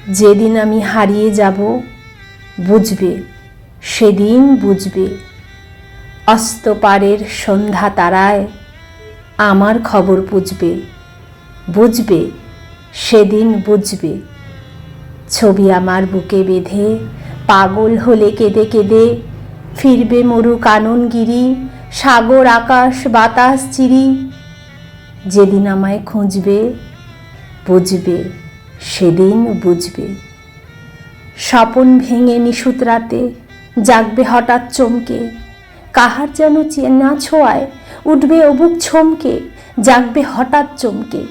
যেদিন আমি হারিয়ে যাব বুঝবে, সেদিন বুঝবে। অস্তপারের সন্ধ্যা তারায় আমার খবর বুঝবে, বুঝবে, সেদিন বুঝবে। ছবি আমার বুকে বেঁধে পাগল হলে কেঁদে কেঁদে ফিরবে মরু কাননগিরি, সাগর আকাশ বাতাস চিরি। যেদিন আমায় খুঁজবে বুঝবে, সেদিন বুঝবে। স্বপন ভেঙে নিশুত রাতে জাগবে হঠাৎ চমকে, কাহার যেন চেনা ছোঁয়ায় উঠবে অবুক ছমকে, জাগবে হঠাৎ চমকে।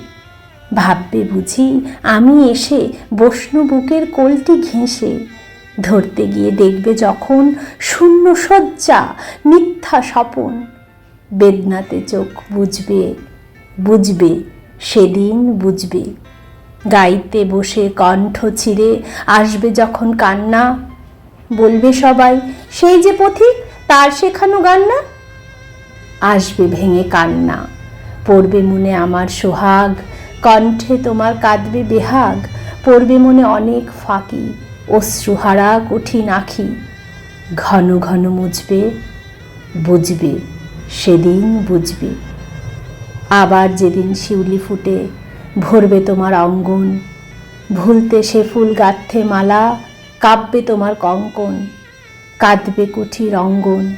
ভাববে বুঝি আমি এসে বসনু বুকের কোলটি ঘেঁষে, ধরতে গিয়ে দেখবে যখন শূন্য শয্যা মিথ্যা স্বপন। বেদনাতে চোখ বুঝবে, বুঝবে, সেদিন বুঝবে। গাইতে বসে কণ্ঠ ছিঁড়ে আসবে যখন কান্না, বলবে সবাই সেই যে পথিক তার শেখানো গান না। আসবে ভেঙে কান্না, পড়বে মনে আমার সোহাগ, কণ্ঠে তোমার কাঁদবে বেহাগ। পড়বে মনে অনেক ফাঁকি, অশ্রুহারা কঠিন আঁখি। ঘন ঘন মুছবে, বুঝবে, সেদিন বুঝবে। আবার যেদিন শিউলি ফুটে ভরবে তোমার অঙ্গন, ভুলতে সে ফুল গাঁথে মালা, কাঁপবে তোমার কঙ্কন। কাঁদবে কুঠির অঙ্গন,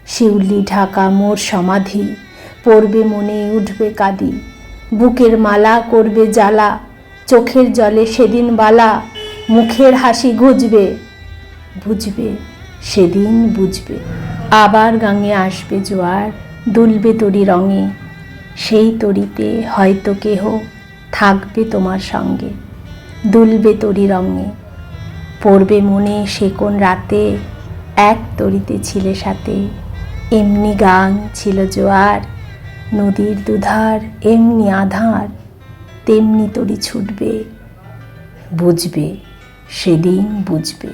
শিউলি ঢাকা মোর সমাধি। পড়বে মনে উঠবে কাঁদি, বুকের মালা করবে জ্বালা। চোখের জলে সেদিন বালা, মুখের হাসি ঘুচবে, বুঝবে, সেদিন বুঝবে। আবার গাঙে আসবে জোয়ার, দুলবে তরি রঙে। সেই তরিতে হয়তো কেহ থাকবে তোমার সঙ্গে, দুলবে তরি রঙে। পড়বে মনে সে কোন রাতে এক তরিতে ছিলে সাথে, এমনি গান ছিল জোয়ার, নদীর দুধার এমনি আধার। তেমনি তরি ছুটবে, বুঝবে, সেদিন বুঝবে।